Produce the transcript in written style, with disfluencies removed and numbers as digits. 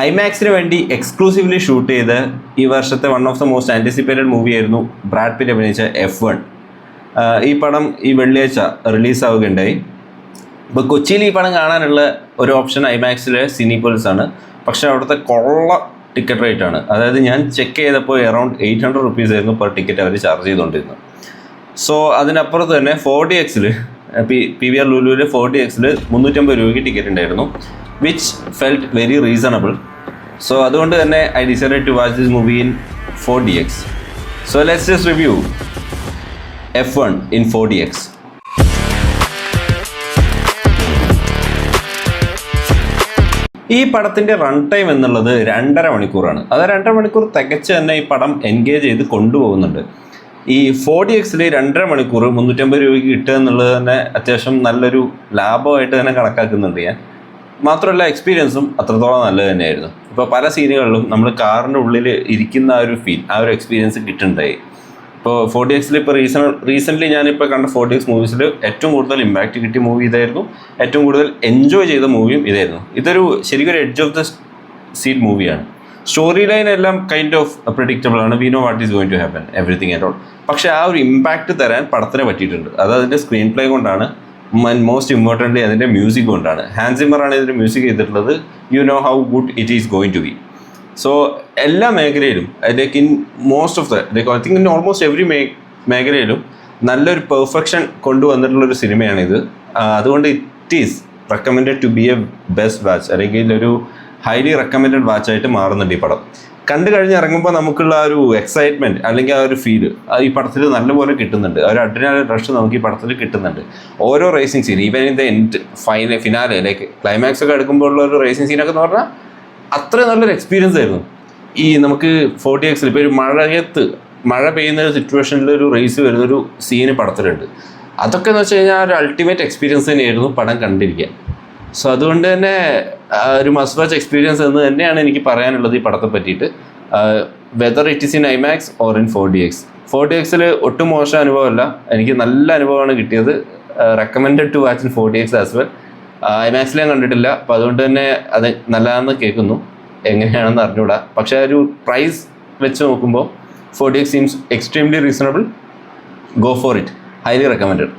ഐമാക്സിന് വേണ്ടി exclusively shoot ചെയ്ത ഈ വർഷത്തെ one of the most anticipated movie ആയിരുന്നു ബ്രാഡ് പിറ്റ് അഭിനയിച്ച F1. ഈ പടം ഈ വെള്ളിയാഴ്ച റിലീസാവുകയുണ്ടായി. ഇപ്പോൾ കൊച്ചിയിൽ ഈ പടം കാണാനുള്ള ഒരു ഓപ്ഷൻ ഐമാക്സിലെ സിനിപോളിസ് ആണ്. പക്ഷേ അവിടുത്തെ കൊള്ള ടിക്കറ്റ് റേറ്റ് ആണ്. അതായത് ഞാൻ ചെക്ക് ചെയ്തപ്പോൾ അറൗണ്ട് 800 rupees ആയിരുന്നു പെർ ടിക്കറ്റ് അവർ ചാർജ് ചെയ്തുകൊണ്ടിരുന്നത്. സോ അതിനപ്പുറത്ത് തന്നെ 4DXൽ PVR ലുലുവിൽ 4DXൽ 350 രൂപയ്ക്ക് ടിക്കറ്റ് ഉണ്ടായിരുന്നു, which felt very reasonable. So അതുകൊണ്ട് തന്നെ I decided to watch this movie in 4DX. So let's just review F1 in 4DX. ഈ പടത്തിൻ്റെ റൺ ടൈം എന്നുള്ളത് 2.5 മണിക്കൂറാണ്. അത് 2.5 മണിക്കൂർ തികച്ച് തന്നെ ഈ പടം എൻഗേജ് ചെയ്ത് കൊണ്ടുപോകുന്നുണ്ട്. ഈ 4DXൽ 2.5 മണിക്കൂർ 350 രൂപയ്ക്ക് കിട്ടുക എന്നുള്ളത് തന്നെ അത്യാവശ്യം നല്ലൊരു ലാഭമായിട്ട് തന്നെ കണക്കാക്കുന്നുണ്ട് ഞാൻ. മാത്രമല്ല എക്സ്പീരിയൻസും അത്രത്തോളം നല്ലത് തന്നെയായിരുന്നു. ഇപ്പോൾ പല സീനുകളിലും നമ്മൾ കാറിൻ്റെ ഉള്ളിൽ ഇരിക്കുന്ന ആ ഒരു ഫീൽ, ആ ഒരു എക്സ്പീരിയൻസ് കിട്ടുന്നുണ്ടായി. ഇപ്പോൾ 4DXൽ ഇപ്പോൾ റീസെൻ്റ്ലി ഞാനിപ്പോൾ കണ്ട 4DX മൂവീസിൽ ഏറ്റവും കൂടുതൽ ഇമ്പാക്റ്റ് കിട്ടിയ മൂവി ഇതായിരുന്നു. ഏറ്റവും കൂടുതൽ എൻജോയ് ചെയ്ത മൂവിയും ഇതായിരുന്നു. ഇതൊരു ശരിക്കും ഒരു എഡ്ജ് ഓഫ് ദ സീറ്റ് മൂവിയാണ്. സ്റ്റോറി ലൈൻ എല്ലാം കൈൻഡ് ഓഫ് പ്രെഡിക്റ്റബിൾ ആണ്. We know what is going to happen, everything and all. പക്ഷേ ആ ഒരു ഇമ്പാക്റ്റ് തരാൻ പടത്തിന് പറ്റിയിട്ടുണ്ട്. അത് അതിൻ്റെ സ്ക്രീൻ പ്ലേ കൊണ്ടാണ്, മോസ്റ്റ് ഇമ്പോർട്ടൻ്റ്ലി അതിൻ്റെ മ്യൂസിക് കൊണ്ടാണ്. ഹാൻസ് സിമ്മറാണ് ഇതിൻ്റെ മ്യൂസിക് ചെയ്തിട്ടുള്ളത്. You know how good it is going to be. So എല്ലാ മേഖലയിലും like in most of like I think in almost every മേഖലയിലും നല്ലൊരു പെർഫെക്ഷൻ കൊണ്ടുവന്നിട്ടുള്ളൊരു സിനിമയാണിത്. അതുകൊണ്ട് it is recommended to be a best watch, അല്ലെങ്കിൽ ഒരു ഹൈലി റെക്കമെൻഡഡ് വാച്ചായിട്ട് മാറുന്നുണ്ട് ഈ പടം. കണ്ടു കഴിഞ്ഞ് ഇറങ്ങുമ്പോൾ നമുക്കുള്ള ആ ഒരു എക്സൈറ്റ്മെൻറ്റ് അല്ലെങ്കിൽ ആ ഒരു ഫീല് ഈ പടത്തിൽ നല്ലപോലെ കിട്ടുന്നുണ്ട്. ആ ഒരു അഡ്രിനാലിൻ റഷ് നമുക്ക് ഈ പടത്തിൽ കിട്ടുന്നുണ്ട്. ഓരോ racing scene, even in the end finale like climax ഒക്കെ എടുക്കുമ്പോഴുള്ള ഒരു റേസിംഗ് സീനൊക്കെ എന്ന് പറഞ്ഞാൽ അത്രയും നല്ലൊരു എക്സ്പീരിയൻസ് ആയിരുന്നു. ഈ നമുക്ക് 4DXൽ ഇപ്പോൾ ഒരു മഴ പെയ്യുന്ന ഒരു സിറ്റുവേഷനിൽ ഒരു റേസ് വരുന്നൊരു സീന് പടത്തിലുണ്ട്. അതൊക്കെ എന്ന് വെച്ച് കഴിഞ്ഞാൽ ഒരു അൾട്ടിമേറ്റ് എക്സ്പീരിയൻസ് തന്നെയായിരുന്നു പടം കണ്ടിരിക്കാൻ. സോ അതുകൊണ്ട് തന്നെ ഒരു മസ്റ്റ് വാച്ച് എക്സ്പീരിയൻസ് എന്ന് തന്നെയാണ് എനിക്ക് പറയാനുള്ളത് ഈ പടത്തെ പറ്റിയിട്ട്. Whether it is in IMAX or in 4DX. 4DXൽ ഒട്ടും മോശം അനുഭവമല്ല, എനിക്ക് നല്ല അനുഭവമാണ് കിട്ടിയത്. Recommended to watch in 4DX as well. ഐമാക്സിൽ ഞാൻ കണ്ടിട്ടില്ല, അപ്പോൾ അതുകൊണ്ട് തന്നെ അത് നല്ലതാണെന്ന് കേൾക്കുന്നു. എങ്ങനെയാണെന്ന് അറിഞ്ഞുകൂടാ. പക്ഷേ ഒരു പ്രൈസ് വെച്ച് നോക്കുമ്പോൾ 4DX seems extremely reasonable. Go for it, highly recommended.